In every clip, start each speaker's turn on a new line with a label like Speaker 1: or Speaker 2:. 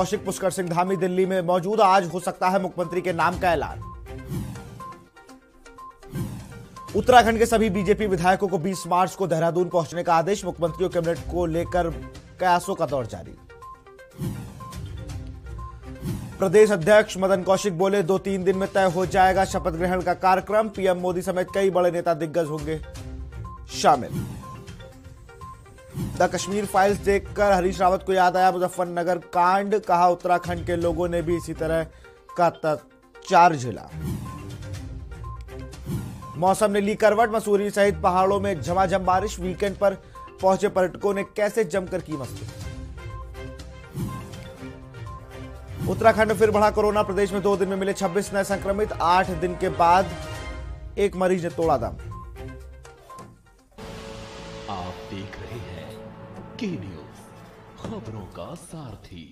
Speaker 1: कौशिक पुष्कर सिंह धामी दिल्ली में मौजूद। आज हो सकता है मुख्यमंत्री के नाम का ऐलान। उत्तराखंड के सभी बीजेपी विधायकों को 20 मार्च को देहरादून पहुंचने का आदेश। मुख्यमंत्री और कैबिनेट को लेकर कयासों का दौर जारी। प्रदेश अध्यक्ष मदन कौशिक बोले 2-3 दिन में तय हो जाएगा शपथ ग्रहण का कार्यक्रम। पीएम मोदी समेत कई बड़े नेता दिग्गज होंगे शामिल। द कश्मीर फाइल्स देखकर हरीश रावत को याद आया मुजफ्फरनगर कांड। कहा उत्तराखंड के लोगों ने भी इसी तरह का अत्याचार झेला। मौसम ने ली करवट। मसूरी सहित पहाड़ों में झमाझम बारिश। वीकेंड पर पहुंचे पर्यटकों ने कैसे जमकर की मस्ती। उत्तराखंड में फिर बढ़ा कोरोना। प्रदेश में 2 दिन में मिले 26 नए संक्रमित। 8 दिन के बाद एक मरीज ने तोड़ा दम।
Speaker 2: आप देख रहे हैं के न्यूज, खबरों का सारथी।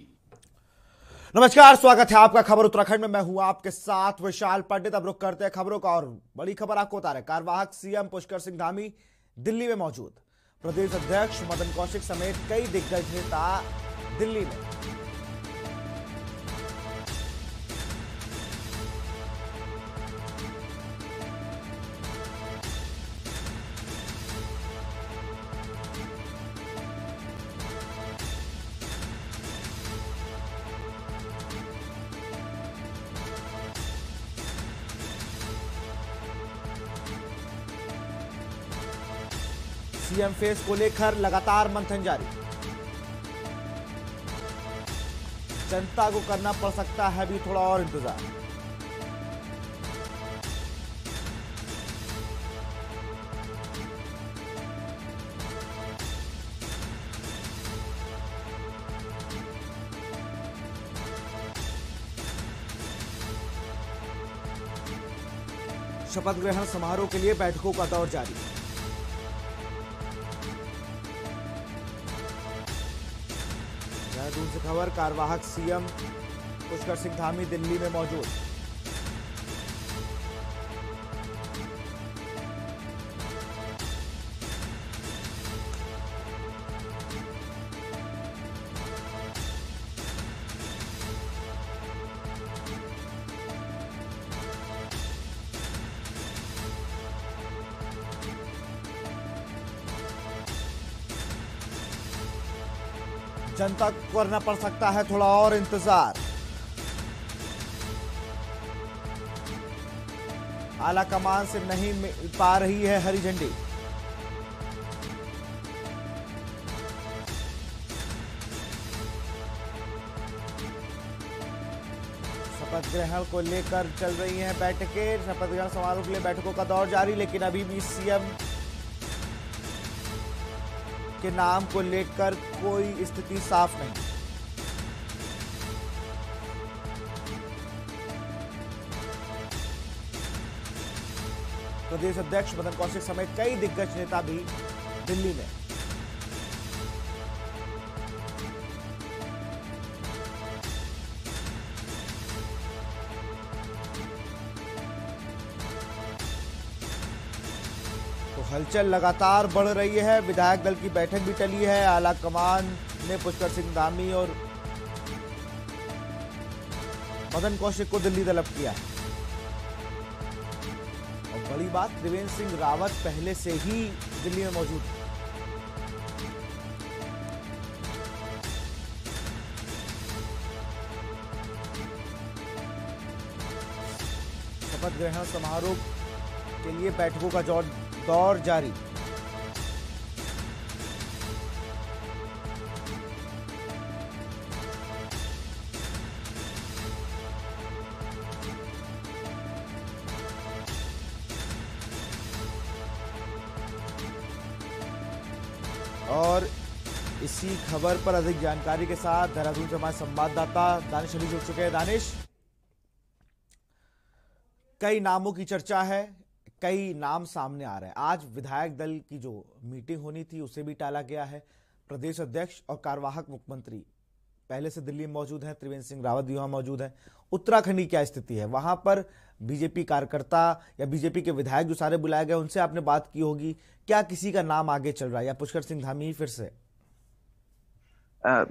Speaker 1: नमस्कार, स्वागत है आपका खबर उत्तराखंड में। मैं हूं आपके साथ विशाल पंडित। अब रुक करते हैं खबरों का और बड़ी खबर आपको बता रहे। कार्यवाहक सीएम पुष्कर सिंह धामी दिल्ली में मौजूद। प्रदेश अध्यक्ष मदन कौशिक समेत कई दिग्गज नेता दिल्ली में। सीएम फेस को लेकर लगातार मंथन जारी। जनता को करना पड़ सकता है भी थोड़ा और इंतजार। शपथ ग्रहण समारोह के लिए बैठकों का दौर जारी। देहरादून से खबर। कार्यवाहक सीएम पुष्कर सिंह धामी दिल्ली में मौजूद। जनता को करना पड़ सकता है थोड़ा और इंतजार। आला कमान से नहीं मिल पा रही है हरी झंडी। शपथ ग्रहण को लेकर चल रही हैं बैठकें। शपथ ग्रहण समारोह के लिए बैठकों का दौर जारी, लेकिन अभी भी सीएम के नाम को लेकर कोई स्थिति साफ नहीं। प्रदेश अध्यक्ष मदन कौशिक समेत कई दिग्गज नेता भी दिल्ली में। तो हलचल लगातार बढ़ रही है। विधायक दल की बैठक भी टली है। आला कमान ने पुष्कर सिंह धामी और मदन कौशिक को दिल्ली तलब किया। और बड़ी बात, त्रिवेंद्र सिंह रावत पहले से ही दिल्ली में मौजूद है। शपथ ग्रहण समारोह के लिए बैठकों का दौर जारी। और इसी खबर पर अधिक जानकारी के साथ देहरादून से हमारे संवाददाता दानिश अली जुड़ चुके हैं। दानिश, कई नामों की चर्चा है, कई नाम सामने आ रहे हैं। आज विधायक दल की जो मीटिंग होनी थी उसे भी टाला गया है। प्रदेश अध्यक्ष और कार्यवाहक मुख्यमंत्री पहले से दिल्ली में मौजूद हैं। त्रिवेंद्र सिंह रावत भी वहां मौजूद हैं। उत्तराखंड की क्या स्थिति है वहां पर? बीजेपी कार्यकर्ता या बीजेपी के विधायक जो सारे बुलाए गए उनसे आपने बात की होगी, क्या किसी का नाम आगे चल रहा है या पुष्कर सिंह धामी फिर से?
Speaker 3: अ,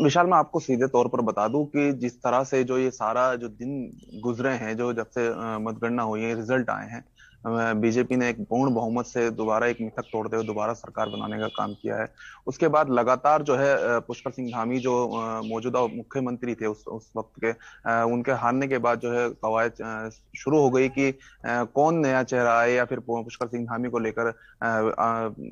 Speaker 3: विशाल, मैं आपको सीधे तौर पर बता दूं कि जिस तरह से जो ये सारा जो दिन गुजरे हैं, जो जब से मतगणना हुई है, रिजल्ट आए हैं, बीजेपी ने एक पूर्ण बहुमत से दोबारा एक मिथक तोड़ते हुए दोबारा सरकार बनाने का काम किया है। उसके बाद लगातार जो है पुष्कर सिंह धामी जो मौजूदा मुख्यमंत्री थे उस वक्त के, उनके हारने के बाद जो है कवायद शुरू हो गई कि कौन नया चेहरा आए या फिर पुष्कर सिंह धामी को लेकर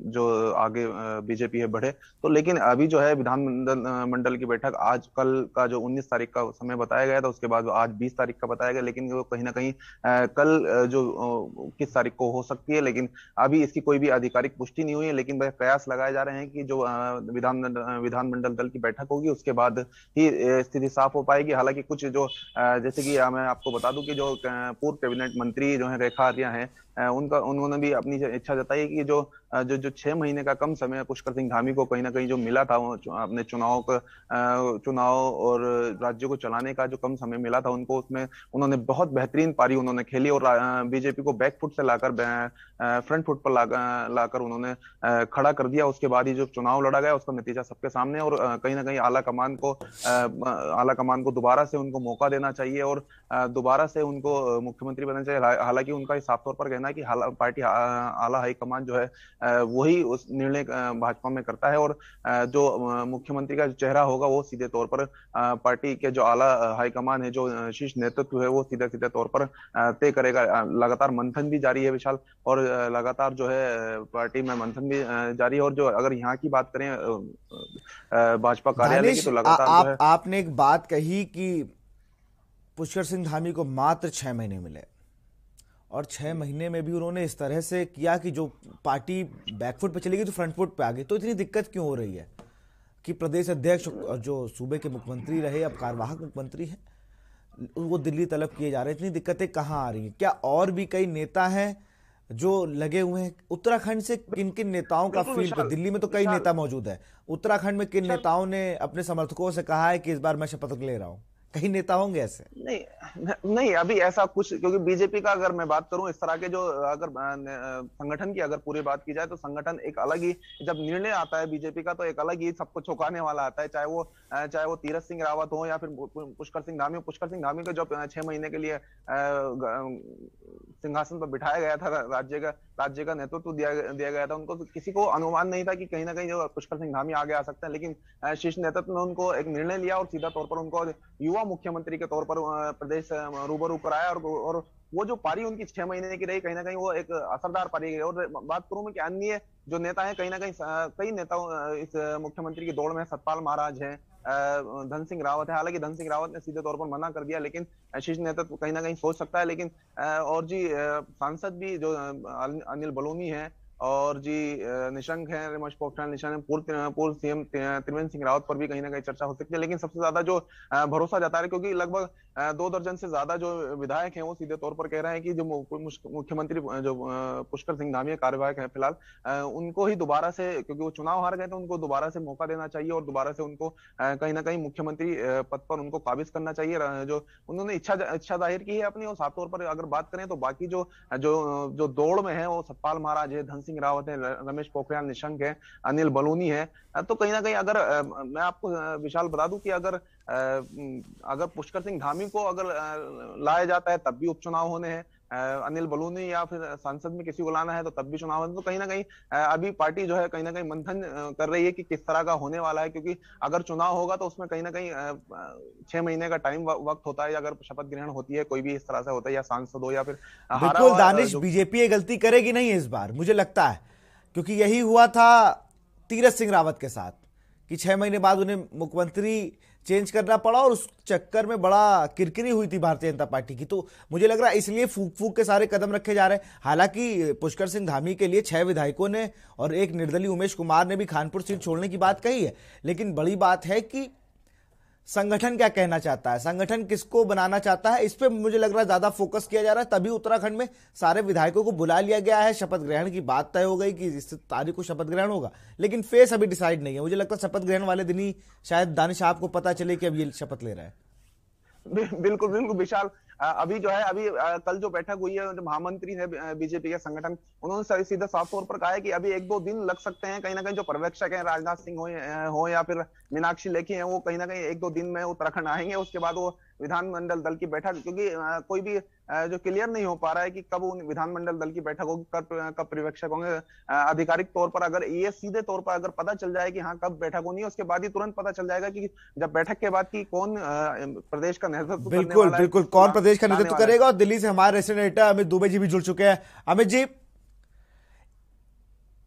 Speaker 3: जो आगे बीजेपी है बढ़े। तो लेकिन अभी जो है विधानमंडल मंडल की बैठक आज कल का जो 19 तारीख का समय बताया गया था, उसके बाद आज 20 तारीख का बताया गया, लेकिन वो कहीं ना कहीं कल जो किस तारीख को हो सकती है, लेकिन अभी इसकी कोई भी आधिकारिक पुष्टि नहीं हुई है। लेकिन वह कयास लगाए जा रहे हैं कि जो विधानमंडल दल की बैठक होगी उसके बाद ही स्थिति साफ हो पाएगी। हालांकि कुछ जो जैसे कि मैं आपको बता दूं कि जो पूर्व कैबिनेट मंत्री जो है रेखा आर्या हैं, उन्होंने भी अपनी इच्छा जताई है कि जो जो जो 6 महीने का कम समय पुष्कर सिंह धामी को कहीं ना कहीं जो मिला था, अपने चुनाव और राज्य को चलाने का जो कम समय मिला था उनको, उसमें उन्होंने बहुत बेहतरीन पारी उन्होंने खेली और बीजेपी को बैक फुट से लाकर फ्रंट फुट पर लाकर उन्होंने खड़ा कर दिया। उसके बाद ही जो चुनाव लड़ा गया उसका नतीजा सबके सामने, और कहीं ना कहीं आला कमान को दोबारा से उनको मौका देना चाहिए और दोबारा से उनको मुख्यमंत्री बनना चाहिए। हालांकि उनका साफ तौर पर कहना है कि पार्टी आला हाईकमान जो है वही उस निर्णय भाजपा में करता है, और जो मुख्यमंत्री का जो चेहरा होगा वो सीधे तौर पर पार्टी के जो आला हाईकमान है, जो शीर्ष नेतृत्व है, वो सीधे सीधे तौर पर तय करेगा। लगातार मंथन भी जारी है विशाल, और लगातार जो है पार्टी में मंथन भी जारी है। और जो अगर यहाँ की बात करें भाजपा कार्यालय की, तो लगातार जो है
Speaker 1: आपने एक बात कही कि पुष्कर सिंह धामी को मात्र 6 महीने मिले, और 6 महीने में भी उन्होंने इस तरह से किया कि जो पार्टी बैकफुट पे चली गई तो फ्रंट फुट पे आ गई। तो इतनी दिक्कत क्यों हो रही है कि प्रदेश अध्यक्ष और जो सूबे के मुख्यमंत्री रहे, अब कार्यवाहक मुख्यमंत्री हैं, वो दिल्ली तलब किए जा रहे हैं? इतनी दिक्कतें कहाँ आ रही हैं? क्या और भी कई नेता हैं जो लगे हुए हैं? उत्तराखंड से किन किन नेताओं का फील्ड पे, दिल्ली में तो कई नेता मौजूद है, उत्तराखंड में किन नेताओं ने अपने समर्थकों से कहा है कि इस बार मैं शपथ ले रहा हूं? कहीं नेता होंगे ऐसे?
Speaker 3: नहीं, अभी ऐसा कुछ, क्योंकि बीजेपी का अगर मैं बात करूं, इस तरह के जो अगर संगठन की अगर पूरी बात की जाए तो संगठन एक अलग ही, जब निर्णय आता है बीजेपी का तो एक अलग ही सबको चौंकाने वाला आता है, चाहे वो तीरथ सिंह रावत हो या फिर पुष्कर सिंह धामी। पुष्कर सिंह धामी को जब 6 महीने के लिए सिंहासन पर बिठाया गया था, राज्य का नेतृत्व दिया गया था, उनको तो किसी को अनुमान नहीं था कि कहीं ना कहीं जो पुष्कर सिंह धामी आगे आ सकते हैं। लेकिन शीर्ष नेतृत्व ने उनको एक निर्णय लिया और सीधा तौर पर उनको युवा मुख्यमंत्री के तौर पर प्रदेश रूबरू कराया, और वो जो पारी उनकी 6 महीने की रही, कहीं ना कहीं वो एक असरदार पारी है। और बात करूं मैं कि अन्य जो नेता है, कहीं ना कहीं कई नेताओं इस मुख्यमंत्री की दौड़ में सतपाल महाराज हैं, धन सिंह रावत है। हालांकि धन सिंह रावत ने सीधे तौर पर मना कर दिया, लेकिन शीर्ष नेतृत्व कहीं ना कहीं सोच सकता है। लेकिन और जी सांसद भी जो अनिल बलूनी है, और जी निशंक है, रमेश पोखरियाल निशंक है, पूर्व सीएम त्रिवेंद्र सिंह रावत पर भी कहीं ना कहीं चर्चा हो सकती है। लेकिन सबसे ज्यादा जो भरोसा जता रहे, क्योंकि लगभग 2 दर्जन से ज्यादा जो विधायक हैं वो सीधे तौर पर कह रहे हैं कि जो मुख्यमंत्री जो पुष्कर सिंह धामी कार्यवाहक है फिलहाल, उनको ही दोबारा से, क्योंकि वो चुनाव हार गए थे, उनको दोबारा से मौका देना चाहिए और दोबारा से उनको कहीं ना कहीं मुख्यमंत्री पद पर उनको काबिज करना चाहिए। जो उन्होंने इच्छा जाहिर की है अपनी। और साफ तौर पर अगर बात करें तो बाकी जो दौड़ में है वो सतपाल महाराज है, धन सिंह रावत है, रमेश पोखरियाल निशंक है, अनिल बलूनी है। तो कहीं ना कहीं अगर मैं आपको विशाल बता दूं कि अगर पुष्कर सिंह धामी को अगर लाया जाता है तब भी उपचुनाव होने हैं, अनिल बलूनी या फिर सांसद में किसी को लाना है तो तब भी चुनाव होने। तो कहीं ना कहीं अभी पार्टी जो है कहीं ना कहीं मंथन कर रही है कि किस तरह का होने वाला है, क्योंकि अगर चुनाव होगा तो उसमें कहीं ना कहीं 6 महीने का टाइम वक्त होता है। अगर शपथ ग्रहण होती है, कोई भी इस तरह से होता है, या सांसद हो या फिर
Speaker 1: बिल्कुल दानिश, बीजेपी ये गलती करेगी नहीं इस बार, मुझे लगता है, क्योंकि यही हुआ था तीरथ सिंह रावत के साथ कि 6 महीने बाद उन्हें मुख्यमंत्री चेंज करना पड़ा, और उस चक्कर में बड़ा किरकिरी हुई थी भारतीय जनता पार्टी की। तो मुझे लग रहा है इसलिए फूक फूक के सारे कदम रखे जा रहे हैं। हालांकि पुष्कर सिंह धामी के लिए 6 विधायकों ने और एक निर्दलीय उमेश कुमार ने भी खानपुर सीट छोड़ने की बात कही है, लेकिन बड़ी बात है कि संगठन क्या कहना चाहता है, संगठन किसको बनाना चाहता है, इस पे मुझे लग रहा है ज्यादा फोकस किया जा रहा है। तभी उत्तराखंड में सारे विधायकों को बुला लिया गया है, शपथ ग्रहण की बात तय हो गई कि इस तारीख को शपथ ग्रहण होगा, लेकिन फेस अभी डिसाइड नहीं है। मुझे लगता है शपथ ग्रहण वाले दिन ही शायद दानिश आपको पता चले कि अब ये शपथ ले रहा है।
Speaker 3: बिल्कुल विशाल, अभी जो है अभी कल जो बैठक हुई है, जो महामंत्री है बीजेपी के संगठन, उन्होंने सीधा साफ तौर पर कहा है कि अभी 1-2 दिन लग सकते हैं। कहीं ना कहीं जो पर्यवेक्षक हैं, राजनाथ सिंह हो या फिर मीनाक्षी लेखी हैं, वो कहीं ना कहीं 1-2 दिन में उत्तराखंड आएंगे। उसके बाद वो विधानमंडल दल की बैठक, क्योंकि कोई भी जो क्लियर नहीं हो पा रहा है कि कब उन विधानमंडल दल की बैठक होगी, कब पर्यवेक्षक होंगे। आधिकारिक तौर पर अगर ये सीधे तौर पर अगर पता चल जाए कि हाँ कब बैठक होनी है, उसके बाद ही तुरंत पता चल जाएगा कि जब बैठक के बाद की कौन प्रदेश का नेतृत्व करने वाला है,
Speaker 1: बिल्कुल कौन प्रदेश का नेतृत्व करेगा। और दिल्ली से हमारे रेसिडेंट एडिटर अमित दुबे जी भी जुड़ चुके हैं। अमित जी,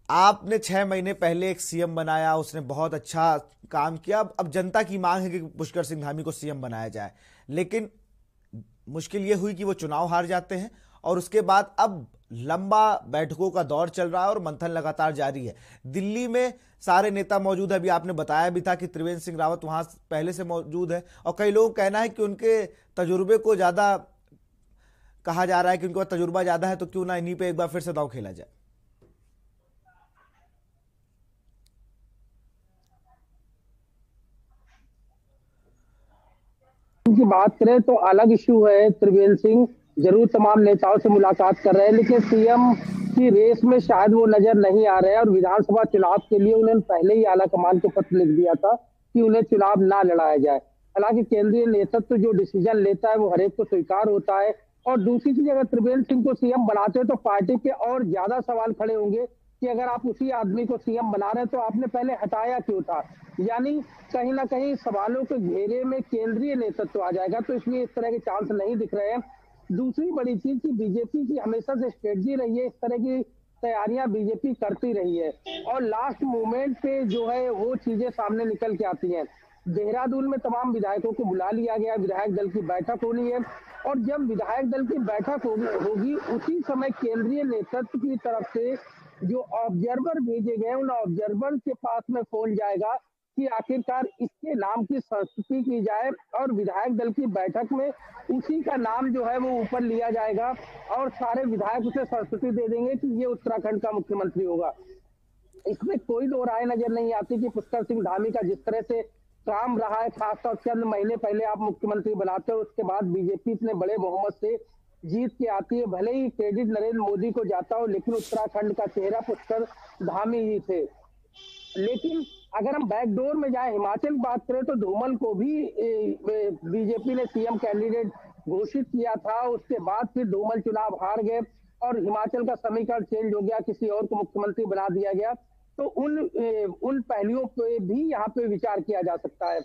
Speaker 1: आपने 6 महीने पहले एक सीएम बनाया, उसने बहुत अच्छा काम किया। अब जनता की मांग है कि पुष्कर सिंह धामी को सीएम बनाया जाए, लेकिन मुश्किल यह हुई कि वो चुनाव हार जाते हैं और उसके बाद अब लंबा बैठकों का दौर चल रहा है और मंथन लगातार जारी है। दिल्ली में सारे नेता मौजूद है। अभी आपने बताया भी था कि त्रिवेंद्र सिंह रावत वहां पहले से मौजूद है और कई लोगों का कहना है कि उनके तजुर्बे को ज्यादा कहा जा रहा है कि उनका तजुर्बा ज्यादा है, तो क्यों ना इन्हीं पे एक बार फिर से दांव खेला जाए।
Speaker 4: की बात करें तो अलग इश्यू है। त्रिवेंद्र सिंह जरूर तमाम नेताओं से मुलाकात कर रहे हैं, लेकिन सीएम की रेस में शायद वो नजर नहीं आ रहे हैं। और विधानसभा चुनाव के लिए उन्होंने पहले ही आला कमान को पत्र लिख दिया था कि उन्हें चुनाव ना लड़ाया जाए। हालांकि केंद्रीय नेतृत्व जो डिसीजन लेता है वो हरेक को स्वीकार होता है। और दूसरी चीज, अगर त्रिवेंद्र सिंह को सीएम बनाते हैं तो पार्टी पे और ज्यादा सवाल खड़े होंगे कि अगर आप उसी आदमी को सीएम बना रहे हैं तो आपने पहले हटाया क्यों था। यानी कहीं ना कहीं सवालों के घेरे में केंद्रीय नेतृत्व आ जाएगा, तो इसलिए इस तरह के चांस नहीं दिख रहे हैं। दूसरी बड़ी चीज की बीजेपी की हमेशा से स्ट्रेटजी रही है, इस तरह की तैयारियां बीजेपी करती रही है और लास्ट मोमेंट पे जो है वो चीजें सामने निकल के आती हैं। देहरादून में तमाम विधायकों को बुला लिया गया, विधायक दल की बैठक होनी है और जब विधायक दल की बैठक होगी उसी समय केंद्रीय नेतृत्व की तरफ से जो ऑब्जर्वर भेजे गए उन ऑब्जर्वर के पास में फोन जाएगा कि आखिरकार इसके नाम की संस्तुति की जाए और विधायक दल की बैठक में उसी का नाम जो है वो ऊपर लिया जाएगा और सारे विधायक उसे संस्तुति दे देंगे कि ये उत्तराखंड का मुख्यमंत्री होगा। इसमें कोई दो राय नजर नहीं आती कि पुष्कर सिंह धामी का जिस तरह से काम रहा है, खासतौर से चंद महीने पहले आप मुख्यमंत्री बनाते हो, उसके बाद बीजेपी इतने बड़े बहुमत से जीत के आती है। भले ही क्रेडिट नरेंद्र मोदी को जाता हो, लेकिन उत्तराखंड का चेहरा पुष्कर धामी ही थे। लेकिन अगर हम बैकडोर में जाए, हिमाचल की बात करें तो धूमल को भी बीजेपी ने सीएम कैंडिडेट घोषित किया था। उसके बाद फिर धूमल चुनाव हार गए और हिमाचल का समीकरण चेंज हो गया, किसी और को मुख्यमंत्री बना दिया गया। तो उन पहलुओं पे भी यहाँ पे विचार किया जा सकता है।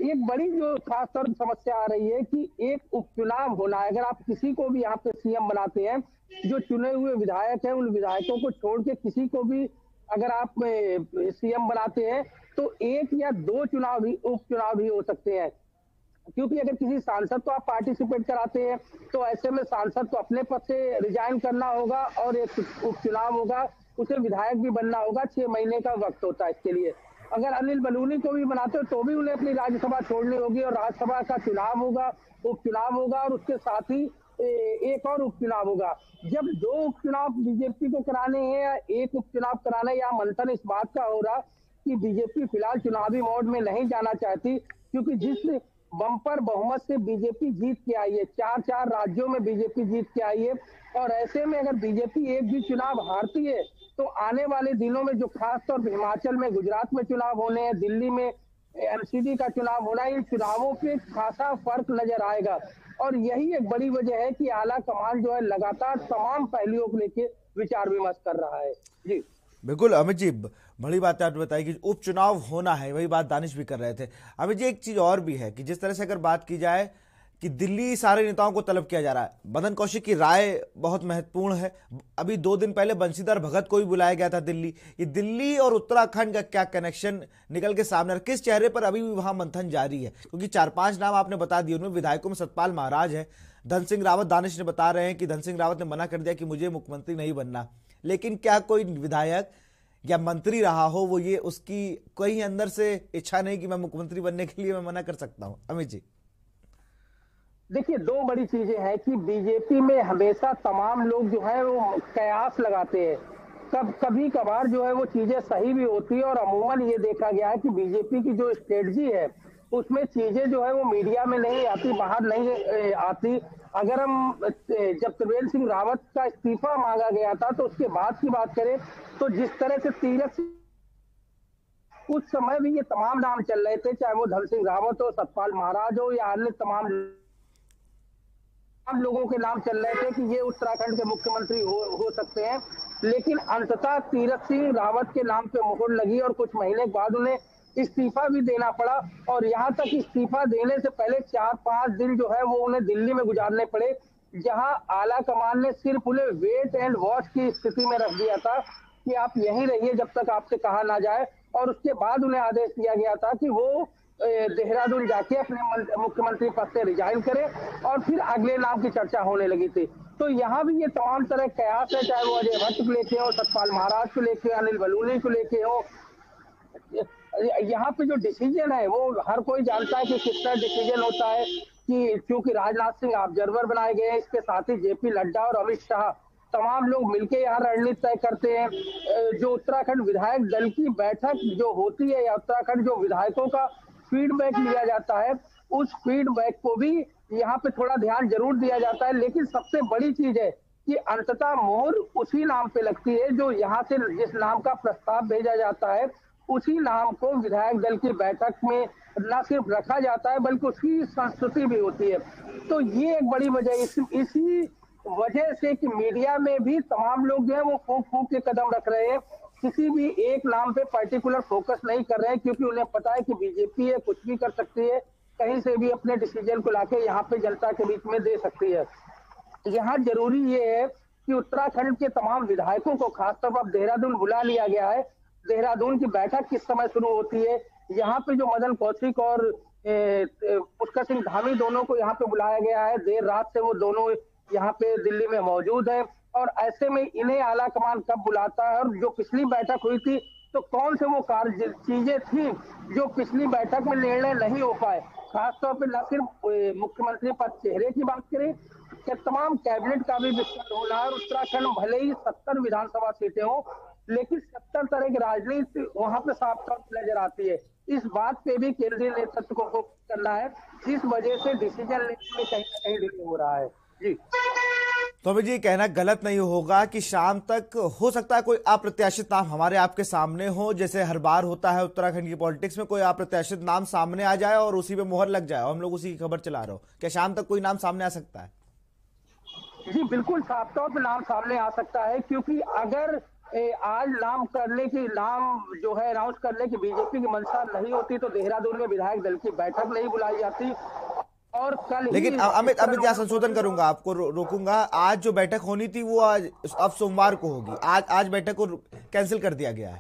Speaker 4: एक बड़ी जो खासतौर समस्या आ रही है कि एक उपचुनाव होना है। अगर आप किसी को भी यहाँ पे सीएम बनाते हैं, जो चुने हुए विधायक हैं उन विधायकों को छोड़ के किसी को भी अगर आप सीएम बनाते हैं तो 1 या 2 उपचुनाव भी हो सकते हैं, क्योंकि अगर किसी सांसद को आप पार्टिसिपेट कराते हैं तो ऐसे में सांसद को अपने पद से रिजाइन करना होगा और एक उपचुनाव होगा, उसे विधायक भी बनना होगा। 6 महीने का वक्त होता है इसके लिए। अगर अनिल बलूनी को भी बनाते हो तो भी उन्हें अपनी राज्यसभा छोड़नी होगी और राज्यसभा का चुनाव होगा, उपचुनाव होगा और उसके साथ ही एक और उपचुनाव होगा। जब 2 उपचुनाव बीजेपी को कराने हैं या एक उपचुनाव कराना है, या मंथन इस बात का हो रहा कि बीजेपी फिलहाल चुनावी मोड में नहीं जाना चाहती, क्योंकि जिस बम्पर बहुमत से बीजेपी जीत के आई है, 4 राज्यों में बीजेपी जीत के आई है, और ऐसे में अगर बीजेपी एक भी चुनाव हारती है तो आने वाले दिनों में जो खासतौर पर हिमाचल में, गुजरात में चुनाव होने हैं, दिल्ली में एमसीडी का चुनाव होना है, इन चुनावों पे खासा फर्क नजर आएगा। और यही एक बड़ी वजह है कि आला कमान जो है लगातार तमाम पहलुओं को लेकर विचार विमर्श कर रहा है। जी
Speaker 1: बिल्कुल अमित जी, बड़ी बात है आपने बताई कि उपचुनाव होना है, वही बात दानिश भी कर रहे थे। अमित जी, एक चीज और भी है कि जिस तरह से अगर बात की जाए कि दिल्ली सारे नेताओं को तलब किया जा रहा है, मदन कौशिक की राय बहुत महत्वपूर्ण है। अभी 2 दिन पहले बंशीधर भगत को भी बुलाया गया था दिल्ली। ये दिल्ली और उत्तराखंड का क्या कनेक्शन निकल के सामने, किस चेहरे पर अभी भी वहां मंथन जारी है? क्योंकि 4-5 नाम आपने बता दिए, उनमें विधायकों में सतपाल महाराज है, धन सिंह रावत, दानिश ने बता रहे हैं कि धन सिंह रावत ने मना कर दिया कि मुझे मुख्यमंत्री नहीं बनना। लेकिन क्या कोई विधायक या मंत्री रहा हो वो ये उसकी कोई अंदर से इच्छा नहीं कि मैं मुख्यमंत्री बनने के लिए मैं मना कर सकता हूं? अमित जी
Speaker 4: देखिए, 2 बड़ी चीजें हैं कि बीजेपी में हमेशा तमाम लोग जो है वो कयास लगाते हैं। कभी कभार जो है वो चीजें सही भी होती है और अमूमन ये देखा गया है कि बीजेपी की जो स्ट्रेटजी है उसमें चीजें जो है वो मीडिया में नहीं आती, बाहर नहीं आती, अगर हम जब त्रिवेंद्र सिंह रावत का इस्तीफा मांगा गया था तो उसके बाद की बात करें तो जिस तरह से तीरथ उस समय भी ये तमाम नाम चल रहे थे, चाहे वो धन सिंह रावत हो, सतपाल महाराज हो या अन्य तमाम लोगों के नाम चल रहे थे कि ये उत्तराखंड के मुख्यमंत्री हो सकते हैं। लेकिन अंततः तीरथ सिंह रावत के नाम पे मुहर लगी और कुछ महीने के बाद उन्हें इस्तीफा भी देना पड़ा। और यहाँ तक इस्तीफा देने से पहले 4-5 दिन जो है वो उन्हें दिल्ली में गुजारने पड़े, जहां आला कमान ने सिर्फ उन्हें वेट एंड वॉच की स्थिति में रख दिया था कि आप यहीं रहिए जब तक आपसे कहा ना जाए। और उसके बाद उन्हें आदेश दिया गया था कि वो देहरादून जाके अपने मुख्यमंत्री पद से रिजाइन करें और फिर अगले नाम की चर्चा होने लगी थी। तो यहाँ भी ये तमाम तरह कयास है, चाहे वो अजय भट्ट को लेके हो, सतपाल महाराज को लेके, अनिल बलूनी को लेके हो। यहाँ पे जो डिसीजन है वो हर कोई जानता है कि किस तरह डिसीजन होता है कि क्योंकि राजनाथ सिंह ऑब्जर्वर बनाए गए हैं, इसके साथ ही जेपी नड्डा और अमित शाह तमाम लोग मिलके यहाँ रणनीति तय करते हैं। जो उत्तराखंड विधायक दल की बैठक जो होती है या उत्तराखंड जो विधायकों का फीडबैक लिया जाता है, उस फीडबैक को भी यहाँ पे थोड़ा ध्यान जरूर दिया जाता है। लेकिन सबसे बड़ी चीज है कि अंततः मोहर उसी नाम पे लगती है जो यहाँ से जिस नाम का प्रस्ताव भेजा जाता है उसी नाम को विधायक दल की बैठक में न सिर्फ रखा जाता है बल्कि उसकी संस्तुति भी होती है। तो ये एक बड़ी वजह इसी वजह से कि मीडिया में भी तमाम लोग जो है वो फूंक फूंक के कदम रख रहे हैं, किसी भी एक नाम पे पर्टिकुलर फोकस नहीं कर रहे हैं, क्योंकि उन्हें पता है कि बीजेपी है, कुछ भी कर सकती है, कहीं से भी अपने डिसीजन को लाके यहाँ पे जनता के बीच में दे सकती है। यहाँ जरूरी ये है कि उत्तराखंड के तमाम विधायकों को खासतौर पर देहरादून बुला लिया गया है। देहरादून की बैठक किस समय शुरू होती है, यहाँ पे जो मदन कौशिक और पुष्कर सिंह धामी दोनों को यहाँ पे बुलाया गया है, देर रात से वो दोनों यहाँ पे दिल्ली में मौजूद है। और ऐसे में इन्हें आला कमान कब बुलाता है, और जो पिछली बैठक हुई थी तो कौन से वो कार्य चीजें थी जो पिछली बैठक में निर्णय नहीं हो पाए। खासतौर पर न सिर्फ मुख्यमंत्री पद चेहरे की बात करें कि तमाम कैबिनेट का भी विस्तार होना है। उत्तराखंड भले ही 70 विधानसभा सीटें हो, लेकिन 70 तरह की राजनीति वहां पे साफ तौर पर नजर आती है। इस बात पे भी केंद्रीय नेतृत्व को फोकस करना है, इस वजह से डिसीजन लेने में कहीं ना कहीं डिले हो रहा है। जी
Speaker 1: तो अभी जी कहना गलत नहीं होगा कि शाम तक हो सकता है कोई अप्रत्याशित नाम हमारे आपके सामने हो, जैसे हर बार होता है उत्तराखंड की पॉलिटिक्स में, कोई अप्रत्याशित नाम सामने आ जाए और उसी पे मोहर लग जाए और हम लोग उसी की खबर चला रहे हो। क्या शाम तक कोई नाम सामने आ सकता है?
Speaker 4: जी बिल्कुल साफ तौर पर नाम सामने आ सकता है, क्योंकि अगर आज नाम जो है अनाउंस करने की बीजेपी की मंशा नहीं होती तो देहरादून में विधायक दल की बैठक नहीं बुलाई जाती। और कल
Speaker 1: लेकिन अमित यहाँ संशोधन करूंगा, आपको रोकूंगा। आज जो बैठक होनी थी वो आज अब सोमवार को होगी, आज बैठक को कैंसिल कर दिया गया है।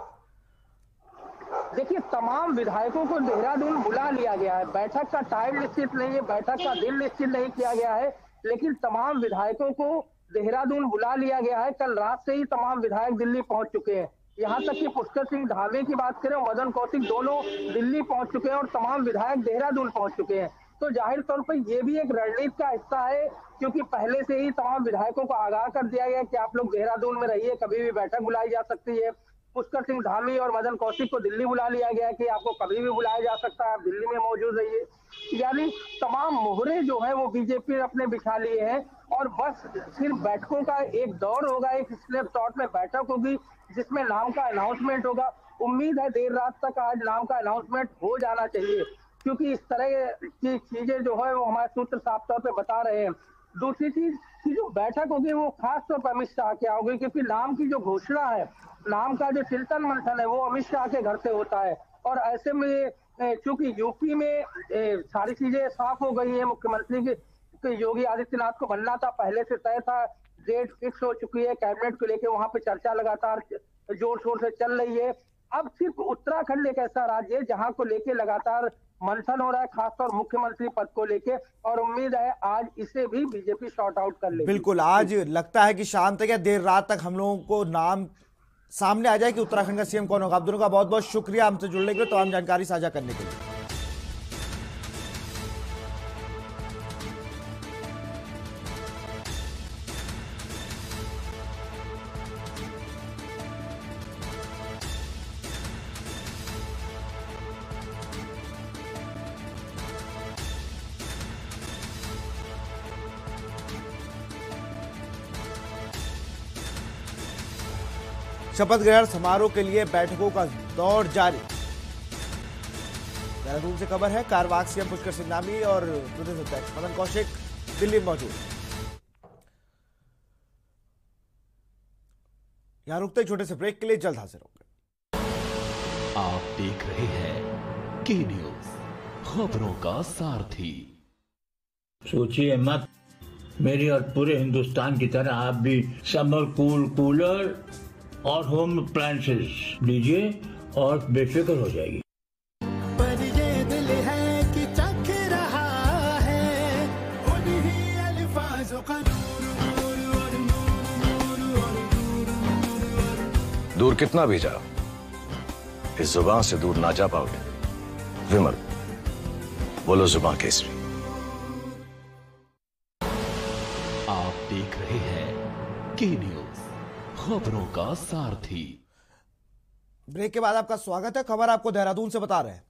Speaker 4: देखिए तमाम विधायकों को देहरादून बुला लिया गया है, बैठक का टाइम निश्चित नहीं है, बैठक का दिन निश्चित नहीं किया गया है, लेकिन तमाम विधायकों को देहरादून बुला लिया गया है। कल रात से ही तमाम विधायक दिल्ली पहुंच चुके हैं। यहाँ तक कि पुष्कर सिंह धामी की बात करें, मदन कौशिक दोनों दिल्ली पहुंच चुके हैं और तमाम विधायक देहरादून पहुंच चुके हैं। तो जाहिर तौर पर यह भी एक रणनीति का हिस्सा है, क्योंकि पहले से ही तमाम विधायकों को आगाह कर दिया गया कि आप लोग देहरादून में रहिए, कभी भी बैठक बुलाई जा सकती है। पुष्कर सिंह धामी और मदन कौशिक को दिल्ली बुला लिया गया कि आपको कभी भी बुलाया जा सकता है, आप दिल्ली में मौजूद रहिए। यानी तमाम मोहरे जो है वो बीजेपी ने अपने बिछा लिए हैं और बस सिर्फ बैठकों का एक दौर होगा, एक स्नैपशॉट में बैठक होगी जिसमें नाम का अनाउंसमेंट होगा। उम्मीद है देर रात तक आज नाम का अनाउंसमेंट हो जाना चाहिए, क्योंकि इस तरह की चीजें जो है वो हमारे सूत्र साफ तौर पे बता रहे हैं। दूसरी चीज की जो बैठक होगी वो खास तौर पर अमित शाह की होगी, क्योंकि नाम की जो घोषणा है, नाम का जो चिंतन मंथन है वो अमित शाह के घर से होता है। और ऐसे में चूंकि यूपी में सारी चीजें साफ हो गई है, मुख्यमंत्री के योगी आदित्यनाथ को बनना था, पहले से तय था, डेट फिक्स हो चुकी है, कैबिनेट को लेकर वहां पे चर्चा लगातार जोर शोर से चल रही है। अब सिर्फ उत्तराखंड एक ऐसा राज्य है जहां को लेके लगातार मंथन हो रहा है, खासतौर मुख्यमंत्री पद को लेके, और उम्मीद है आज इसे भी बीजेपी शॉर्ट आउट कर लेगी।
Speaker 1: बिल्कुल, आज लगता है कि शाम तक या देर रात तक हम लोगों को नाम सामने आ जाए कि उत्तराखंड का सीएम कौन होगा। आप दोनों का बहुत बहुत शुक्रिया हमसे जुड़ने के लिए, तमाम जानकारी साझा करने के लिए। शपथ ग्रहण समारोह के लिए बैठकों का दौर जारी। देहरादून से खबर है, कार्यवाहक सीएम पुष्कर सिंह धामी और प्रदेश अध्यक्ष मदन कौशिक दिल्ली में मौजूद। यहां रुकते एक छोटे से ब्रेक के लिए, जल्द हाजिर होंगे।
Speaker 2: आप देख रहे हैं के न्यूज, खबरों का सारथी।
Speaker 5: सोचिए मत, मेरी और पूरे हिंदुस्तान की तरह आप भी समर कूलर और होम अप्लायंसेस लीजिए और बेफिक्र हो जाएगी।
Speaker 6: पर ये दिल है कि चख रहा है उन्हीं अल्फाजों का
Speaker 7: दूर कितना भी जाओ, इस जुबान से दूर ना जा पाओगे। विमल, बोलो जुबान केसरी।
Speaker 2: आप देख रहे हैं के न्यूज, खबरों का सारथी।
Speaker 1: ब्रेक के बाद आपका स्वागत है। खबर आपको देहरादून से बता रहे हैं,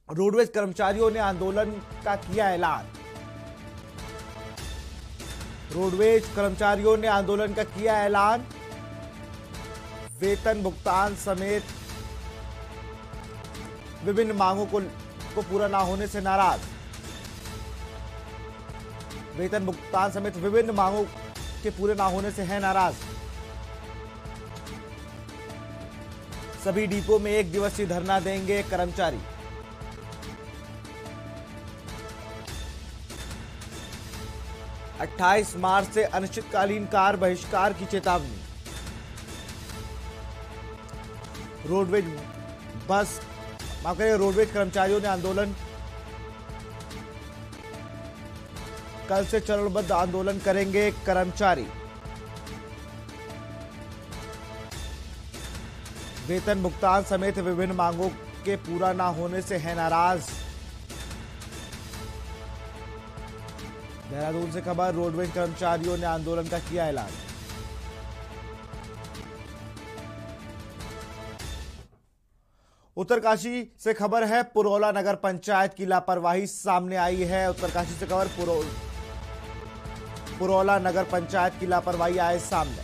Speaker 1: रोडवेज कर्मचारियों ने आंदोलन का किया ऐलान। रोडवेज कर्मचारियों ने आंदोलन का किया ऐलान। वेतन भुगतान समेत विभिन्न मांगों को पूरा ना होने से नाराज। वेतन भुगतान समेत विभिन्न मांगों के पूरे ना होने से है नाराज। सभी डिपो में 1 दिवसीय धरना देंगे कर्मचारी। अट्ठाईस मार्च से अनिश्चितकालीन कार बहिष्कार की चेतावनी। रोडवेज कर्मचारियों ने आंदोलन, कल से चरणबद्ध आंदोलन करेंगे कर्मचारी। वेतन भुगतान समेत विभिन्न मांगों के पूरा ना होने से है नाराज। देहरादून से खबर, रोडवेज कर्मचारियों ने आंदोलन का किया ऐलान। उत्तरकाशी से खबर है, पुरौला नगर पंचायत की लापरवाही सामने आई है। उत्तरकाशी से खबर, पुरौला नगर पंचायत की लापरवाही आए सामने।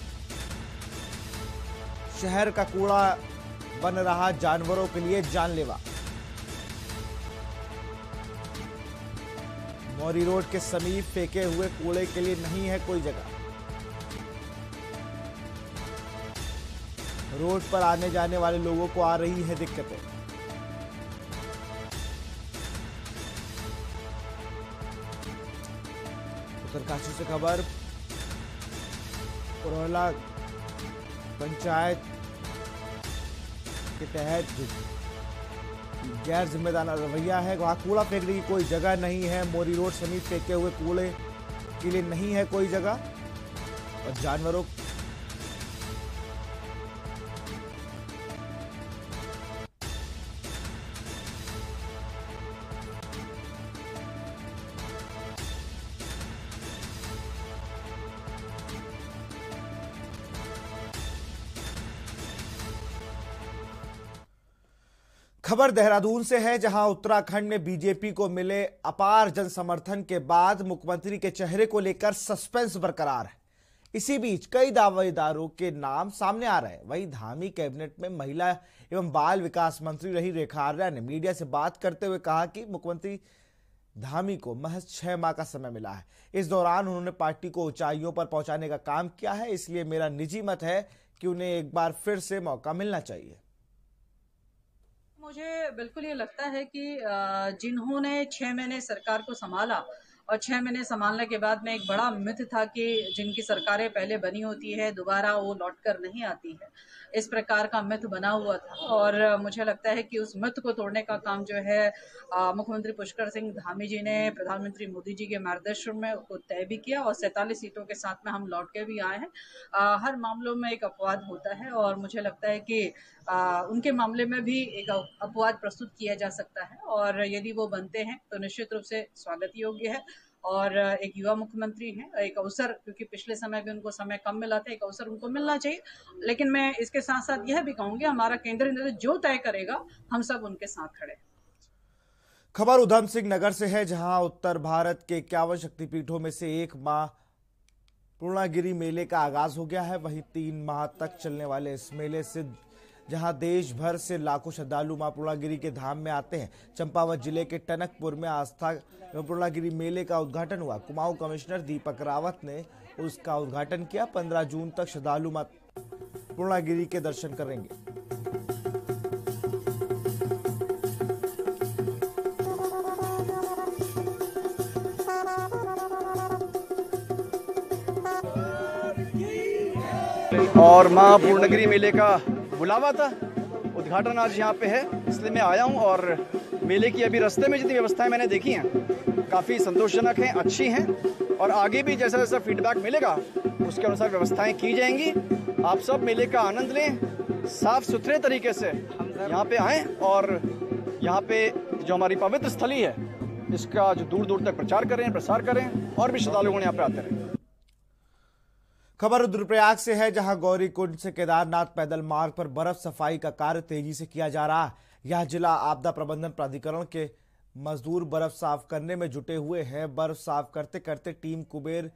Speaker 1: शहर का कूड़ा बन रहा जानवरों के लिए जानलेवा। मौरी रोड के समीप फेंके हुए कूड़े के लिए नहीं है कोई जगह। रोड पर आने जाने वाले लोगों को आ रही है दिक्कतें। उत्तरकाशी से खबर, पुरौला पंचायत के तहत जो गैर जिम्मेदार रवैया है, वहां कूड़ा फेंकने की कोई जगह नहीं है। मोरी रोड समीप फेंके हुए कूड़े के लिए नहीं है कोई जगह और जानवरों खबर देहरादून से है, जहां उत्तराखंड में बीजेपी को मिले अपार जन समर्थन के बाद मुख्यमंत्री के चेहरे को लेकर सस्पेंस बरकरार है। इसी बीच कई दावेदारों के नाम सामने आ रहे हैं। वहीं धामी कैबिनेट में महिला एवं बाल विकास मंत्री रही रेखा आर्या ने मीडिया से बात करते हुए कहा कि मुख्यमंत्री धामी को महज 6 माह का समय मिला है। इस दौरान उन्होंने पार्टी को ऊंचाइयों पर पहुंचाने का काम किया है, इसलिए मेरा निजी मत है कि उन्हें एक बार फिर से मौका मिलना चाहिए।
Speaker 8: मुझे बिल्कुल ये लगता है कि जिन्होंने 6 महीने सरकार को संभाला और 6 महीने संभालने के बाद में एक बड़ा मिथ था कि जिनकी सरकारें पहले बनी होती है दोबारा वो लौट कर नहीं आती है, इस प्रकार का मिथ बना हुआ था। और मुझे लगता है कि उस मिथ को तोड़ने का काम जो है मुख्यमंत्री पुष्कर सिंह धामी जी ने प्रधानमंत्री मोदी जी के मार्गदर्शन में उसको तय भी किया और 47 सीटों के साथ में हम लौट के भी आए हैं। हर मामलों में एक अपवाद होता है और मुझे लगता है कि उनके मामले में भी एक अपवाद प्रस्तुत किया जा सकता है और यदि वो बनते हैं तो निश्चित रूप से स्वागत योग्य है। और एक युवा मुख्यमंत्री हैं, एक अवसर, क्योंकि पिछले समय भी उनको समय कम मिला था, एक अवसर उनको मिलना चाहिए। लेकिन मैं इसके साथ साथ यह भी कहूंगी, हमारा केंद्रीय नेतृत्व जो तय करेगा हम सब उनके साथ खड़े।
Speaker 1: खबर उधम सिंह नगर से है, जहां उत्तर भारत के 51 शक्तिपीठों में से एक मां पूर्णागिरि मेले का आगाज हो गया है। वहीं 3 माह तक चलने वाले इस मेले से जहां देश भर से लाखों श्रद्धालु मां पूर्णागिरि के धाम में आते हैं। चंपावत जिले के टनकपुर में आस्था एवं पूर्णागिरि मेले का उद्घाटन हुआ। कुमाऊं कमिश्नर दीपक रावत ने उसका उद्घाटन किया। 15 जून तक श्रद्धालु मां पूर्णागिरि के दर्शन करेंगे।
Speaker 9: और माँ पूर्णागिरि मेले का बुलावा था, उद्घाटन आज यहाँ पे है, इसलिए मैं आया हूँ। और मेले की अभी रास्ते में जितनी व्यवस्थाएं मैंने देखी हैं काफ़ी संतोषजनक हैं, अच्छी हैं। और आगे भी जैसा जैसा फीडबैक मिलेगा उसके अनुसार व्यवस्थाएं की जाएंगी। आप सब मेले का आनंद लें, साफ सुथरे तरीके से यहाँ पे आएँ और यहाँ पे जो हमारी पवित्र स्थली है इसका जो दूर दूर तक प्रचार करें और भी श्रद्धालुगण यहाँ पे आते रहें।
Speaker 1: खबर रुद्रप्रयाग से है, जहां गौरीकुंड से केदारनाथ पैदल मार्ग पर बर्फ सफाई का कार्य तेजी से किया जा रहा है। यह जिला आपदा प्रबंधन प्राधिकरण के मजदूर बर्फ साफ करने में जुटे हुए हैं। बर्फ साफ करते करते टीम कुबेर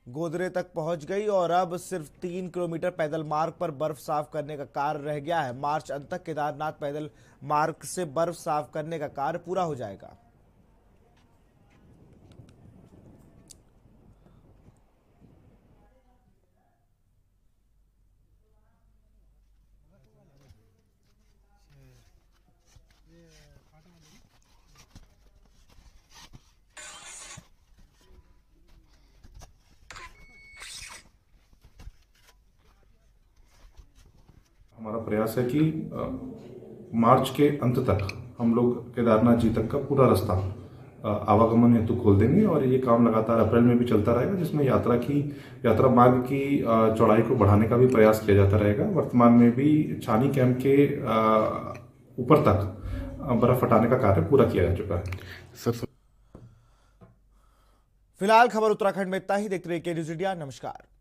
Speaker 1: गोदरे तक पहुंच गई और अब सिर्फ 3 किलोमीटर पैदल मार्ग पर बर्फ साफ करने का कार्य रह गया है। मार्च अंत तक केदारनाथ पैदल मार्ग से बर्फ साफ करने का कार्य पूरा हो जाएगा।
Speaker 10: हमारा प्रयास है कि मार्च के अंत तक हम लोग केदारनाथ जी तक का पूरा रास्ता आवागमन हेतु खोल देंगे और ये काम लगातार अप्रैल में भी चलता रहेगा, जिसमें यात्रा मार्ग की चौड़ाई को बढ़ाने का भी प्रयास किया जाता रहेगा। वर्तमान में भी छानी कैंप के ऊपर तक बर्फ हटाने का कार्य पूरा किया जा चुका है।
Speaker 1: फिलहाल खबर उत्तराखंड में इतना ही। देखते रहिए के न्यूज़ इंडिया। नमस्कार।